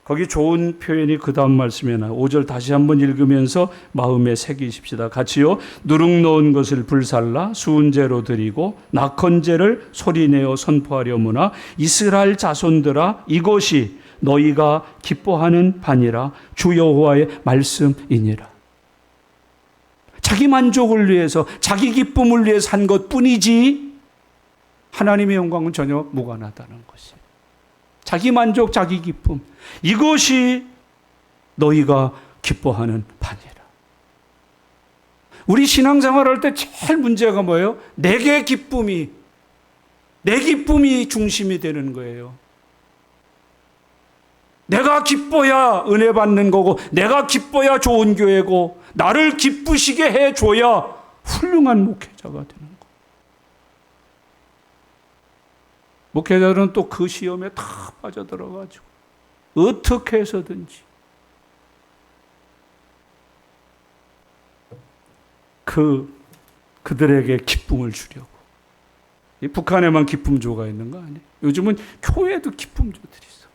거기 좋은 표현이 그 다음 말씀에 나와요. 5절 다시 한번 읽으면서 마음에 새기십시다. 같이요. 누룩 넣은 것을 불살라 수은제로 드리고 낙헌제를 소리내어 선포하려무나 이스라엘 자손들아 이것이 너희가 기뻐하는 바니라 주 여호와의 말씀이니라. 자기 만족을 위해서 자기 기쁨을 위해서 한 것뿐이지 하나님의 영광은 전혀 무관하다는 것이에요. 자기 만족, 자기 기쁨. 이것이 너희가 기뻐하는 바니라. 우리 신앙생활할 때 제일 문제가 뭐예요? 내 기쁨이 중심이 되는 거예요. 내가 기뻐야 은혜 받는 거고, 내가 기뻐야 좋은 교회고, 나를 기쁘시게 해줘야 훌륭한 목회자가 되는 거예요. 목회자들은 또 그 시험에 다 빠져들어가지고 어떻게 해서든지 그들에게 기쁨을 주려고. 이 북한에만 기쁨조가 있는 거 아니에요? 요즘은 교회에도 기쁨조들이 있어.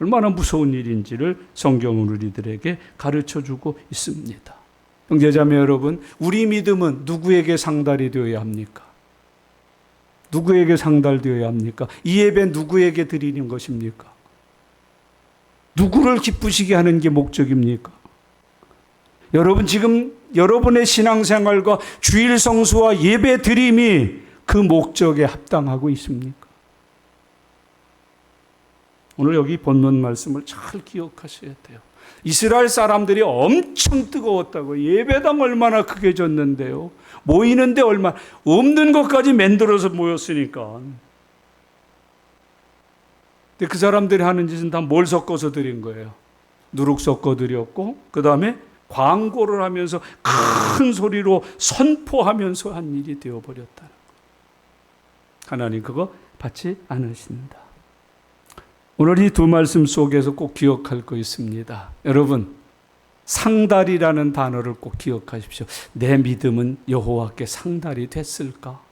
얼마나 무서운 일인지를 성경은 우리들에게 가르쳐주고 있습니다. 형제자매 여러분, 우리 믿음은 누구에게 상달이 되어야 합니까? 누구에게 상달되어야 합니까? 이 예배 누구에게 드리는 것입니까? 누구를 기쁘시게 하는 게 목적입니까? 여러분 지금 여러분의 신앙생활과 주일 성수와 예배 드림이 그 목적에 합당하고 있습니까? 오늘 여기 본문 말씀을 잘 기억하셔야 돼요. 이스라엘 사람들이 엄청 뜨거웠다고. 예배당 얼마나 크게 졌는데요. 모이는데 얼마 없는 것까지 만들어서 모였으니까. 근데 그 사람들이 하는 짓은 다 뭘 섞어서 드린 거예요? 누룩 섞어 드렸고, 그 다음에 광고를 하면서 큰 소리로 선포하면서 한 일이 되어버렸다는 거예요. 하나님 그거 받지 않으신다. 오늘 이 두 말씀 속에서 꼭 기억할 거 있습니다. 여러분, 상달이라는 단어를 꼭 기억하십시오. 내 믿음은 여호와께 상달이 됐을까?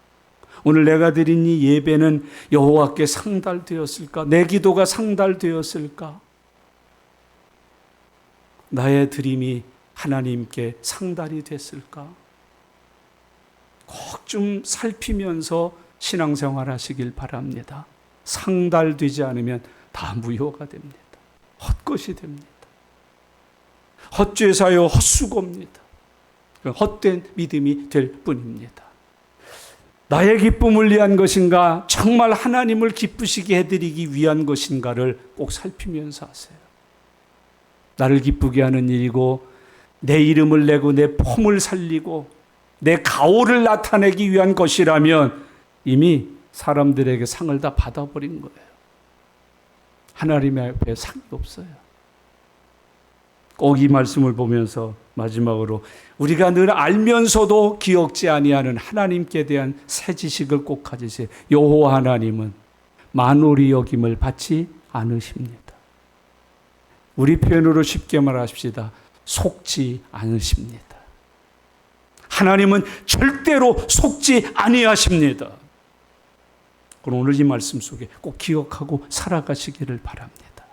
오늘 내가 드린 이 예배는 여호와께 상달되었을까? 내 기도가 상달되었을까? 나의 드림이 하나님께 상달이 됐을까? 꼭 좀 살피면서 신앙생활 하시길 바랍니다. 상달되지 않으면 다 무효가 됩니다. 헛것이 됩니다. 헛죄사요 헛수고입니다. 헛된 믿음이 될 뿐입니다. 나의 기쁨을 위한 것인가, 정말 하나님을 기쁘시게 해드리기 위한 것인가를 꼭 살피면서 하세요. 나를 기쁘게 하는 일이고 내 이름을 내고 내 폼을 살리고 내 가오를 나타내기 위한 것이라면 이미 사람들에게 상을 다 받아버린 거예요. 하나님의 앞에 상이 없어요. 꼭 이 말씀을 보면서 마지막으로 우리가 늘 알면서도 기억지 아니하는 하나님께 대한 새 지식을 꼭 가지세요. 여호와 하나님은 만홀히 여김을 받지 않으십니다. 우리 표현으로 쉽게 말합시다. 속지 않으십니다. 하나님은 절대로 속지 아니하십니다. 그럼 오늘 이 말씀 속에 꼭 기억하고 살아가시기를 바랍니다.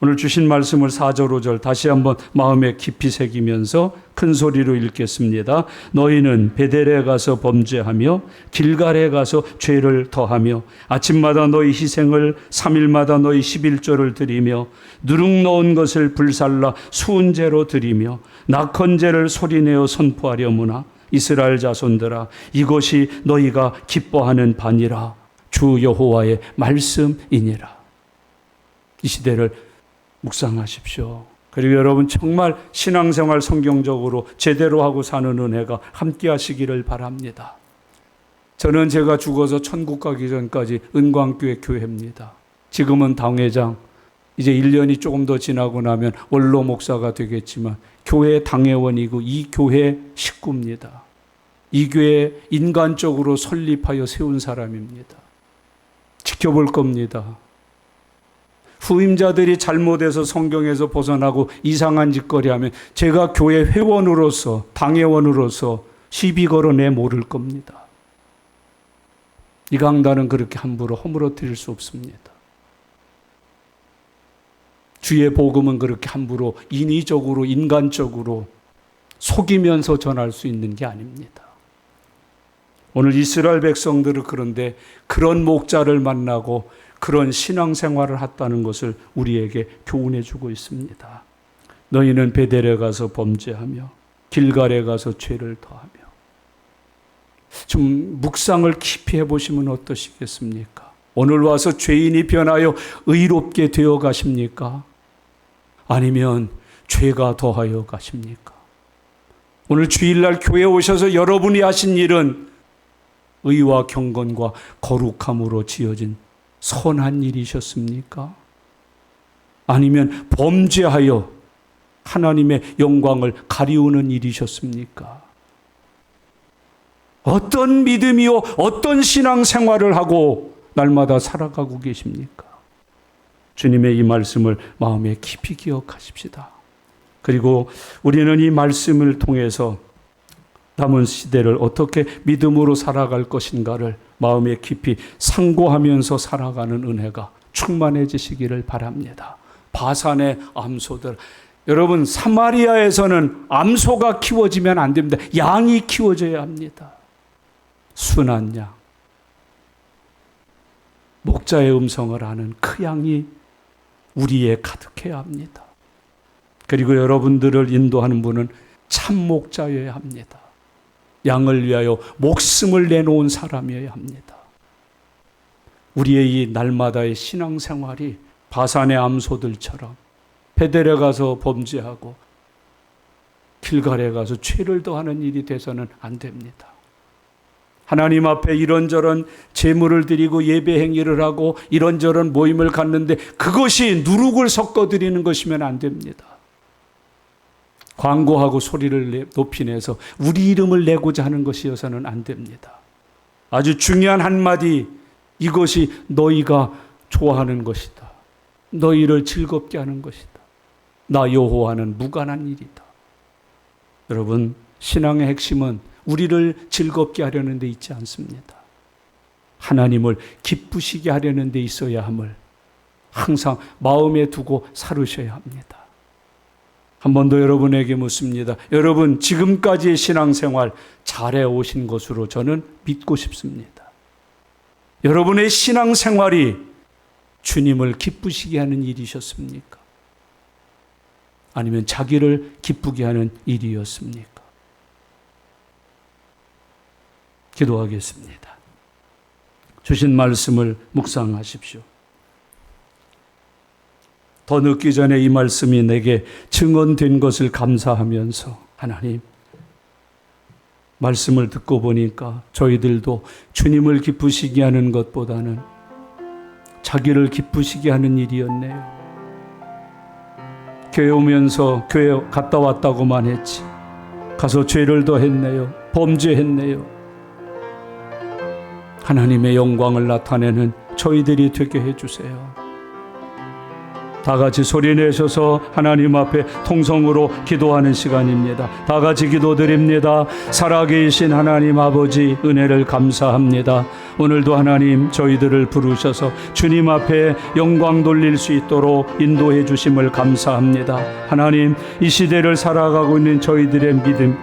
오늘 주신 말씀을 4절 5절 다시 한번 마음에 깊이 새기면서 큰 소리로 읽겠습니다. 너희는 베델에 가서 범죄하며 길갈에 가서 죄를 더하며 아침마다 너희 희생을 3일마다 너희 11조를 드리며 누룩 넣은 것을 불살라 수은제로 드리며 낙헌제를 소리내어 선포하려무나 이스라엘 자손들아 이것이 너희가 기뻐하는 바니라 주 여호와의 말씀이니라. 이 시대를 묵상하십시오. 그리고 여러분 정말 신앙생활 성경적으로 제대로 하고 사는 은혜가 함께 하시기를 바랍니다. 저는 제가 죽어서 천국 가기 전까지 은광교회 교회입니다. 지금은 당회장, 이제 1년이 조금 더 지나고 나면 원로 목사가 되겠지만 교회 당회원이고 이 교회 식구입니다. 이 교회 인간적으로 설립하여 세운 사람입니다. 지켜볼 겁니다. 후임자들이 잘못해서 성경에서 벗어나고 이상한 짓거리하면 제가 교회 회원으로서 당회원으로서 시비 걸어 내모를 겁니다. 이 강단은 그렇게 함부로 허물어뜨릴 수 없습니다. 주의 복음은 그렇게 함부로 인위적으로 인간적으로 속이면서 전할 수 있는 게 아닙니다. 오늘 이스라엘 백성들은 그런데 그런 목자를 만나고 그런 신앙생활을 했다는 것을 우리에게 교훈해 주고 있습니다. 너희는 베델에 가서 범죄하며 길갈에 가서 죄를 더하며. 좀 묵상을 깊이 해보시면 어떠시겠습니까? 오늘 와서 죄인이 변하여 의롭게 되어 가십니까? 아니면 죄가 더하여 가십니까? 오늘 주일날 교회에 오셔서 여러분이 하신 일은 의와 경건과 거룩함으로 지어진 선한 일이셨습니까? 아니면 범죄하여 하나님의 영광을 가리우는 일이셨습니까? 어떤 믿음이요, 어떤 신앙생활을 하고 날마다 살아가고 계십니까? 주님의 이 말씀을 마음에 깊이 기억하십시다. 그리고 우리는 이 말씀을 통해서 남은 시대를 어떻게 믿음으로 살아갈 것인가를 마음에 깊이 상고하면서 살아가는 은혜가 충만해지시기를 바랍니다. 바산의 암소들. 여러분, 사마리아에서는 암소가 키워지면 안 됩니다. 양이 키워져야 합니다. 순한 양. 목자의 음성을 아는 그 양이 우리에 가득해야 합니다. 그리고 여러분들을 인도하는 분은 참 목자여야 합니다. 양을 위하여 목숨을 내놓은 사람이어야 합니다. 우리의 이 날마다의 신앙생활이 바산의 암소들처럼 베델에 가서 범죄하고 길갈에 가서 죄를 더하는 일이 돼서는 안 됩니다. 하나님 앞에 이런저런 제물을 드리고 예배 행위를 하고 이런저런 모임을 갖는데 그것이 누룩을 섞어 드리는 것이면 안 됩니다. 광고하고 소리를 높이 내서 우리 이름을 내고자 하는 것이어서는 안 됩니다. 아주 중요한 한마디, 이것이 너희가 좋아하는 것이다. 너희를 즐겁게 하는 것이다. 나 여호와는 무관한 일이다. 여러분, 신앙의 핵심은 우리를 즐겁게 하려는 데 있지 않습니다. 하나님을 기쁘시게 하려는 데 있어야 함을 항상 마음에 두고 살으셔야 합니다. 한 번 더 여러분에게 묻습니다. 여러분, 지금까지의 신앙생활 잘해 오신 것으로 저는 믿고 싶습니다. 여러분의 신앙생활이 주님을 기쁘시게 하는 일이셨습니까? 아니면 자기를 기쁘게 하는 일이었습니까? 기도하겠습니다. 주신 말씀을 묵상하십시오. 더 늦기 전에 이 말씀이 내게 증언된 것을 감사하면서 하나님, 말씀을 듣고 보니까 저희들도 주님을 기쁘시게 하는 것보다는 자기를 기쁘시게 하는 일이었네요. 교회 오면서 교회 갔다 왔다고만 했지 가서 죄를 더했네요. 범죄했네요. 하나님의 영광을 나타내는 저희들이 되게 해주세요. 다 같이 소리 내셔서 하나님 앞에 통성으로 기도하는 시간입니다. 다 같이 기도드립니다. 살아계신 하나님 아버지, 은혜를 감사합니다. 오늘도 하나님 저희들을 부르셔서 주님 앞에 영광 돌릴 수 있도록 인도해 주심을 감사합니다. 하나님, 이 시대를 살아가고 있는 저희들의 믿음,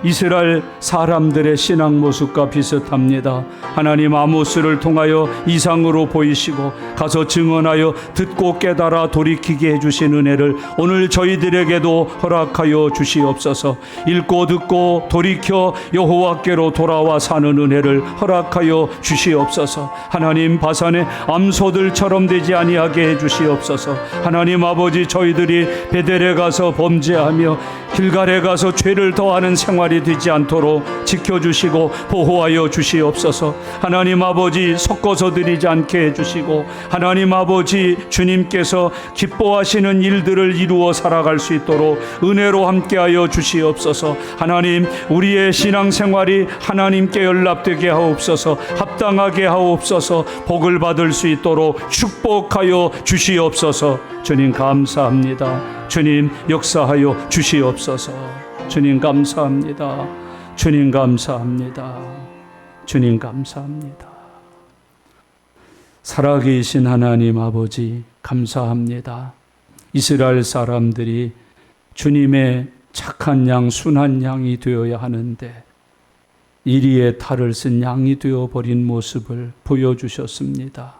이스라엘 사람들의 신앙 모습과 비슷합니다. 하나님, 아모스를 통하여 이상으로 보이시고 가서 증언하여 듣고 깨달아 돌이키게 해주신 은혜를 오늘 저희들에게도 허락하여 주시옵소서. 읽고 듣고 돌이켜 여호와께로 돌아와 사는 은혜를 허락하여 주시옵소서. 하나님, 바산의 암소들처럼 되지 아니하게 해주시옵소서. 하나님 아버지, 저희들이 베델에 가서 범죄하며 길갈에 가서 죄를 더하는 생활 되지 않도록 지켜주시고 보호하여 주시옵소서. 하나님 아버지, 섞어서 드리지 않게 해주시고 하나님 아버지, 주님께서 기뻐하시는 일들을 이루어 살아갈 수 있도록 은혜로 함께하여 주시옵소서. 하나님, 우리의 신앙생활이 하나님께 연락되게 하옵소서. 합당하게 하옵소서. 복을 받을 수 있도록 축복하여 주시옵소서. 주님 감사합니다. 주님 역사하여 주시옵소서. 주님 감사합니다. 주님 감사합니다. 주님 감사합니다. 살아계신 하나님 아버지, 감사합니다. 이스라엘 사람들이 주님의 착한 양, 순한 양이 되어야 하는데 이리의 탈을 쓴 양이 되어버린 모습을 보여주셨습니다.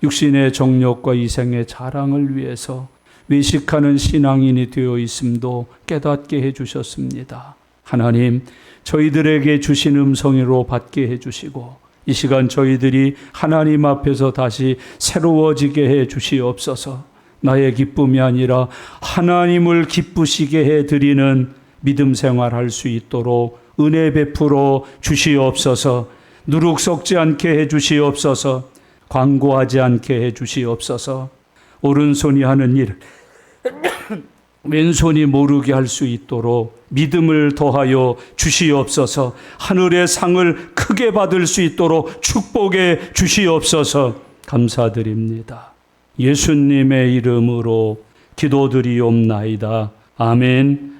육신의 정욕과 이생의 자랑을 위해서 외식하는 신앙인이 되어 있음도 깨닫게 해주셨습니다. 하나님, 저희들에게 주신 음성으로 받게 해주시고 이 시간 저희들이 하나님 앞에서 다시 새로워지게 해주시옵소서. 나의 기쁨이 아니라 하나님을 기쁘시게 해드리는 믿음 생활할 수 있도록 은혜 베풀어 주시옵소서. 누룩 썩지 않게 해주시옵소서. 광고하지 않게 해주시옵소서. 오른손이 하는 일 왼손이 모르게 할 수 있도록 믿음을 더하여 주시옵소서. 하늘의 상을 크게 받을 수 있도록 축복해 주시옵소서. 감사드립니다. 예수님의 이름으로 기도드리옵나이다. 아멘.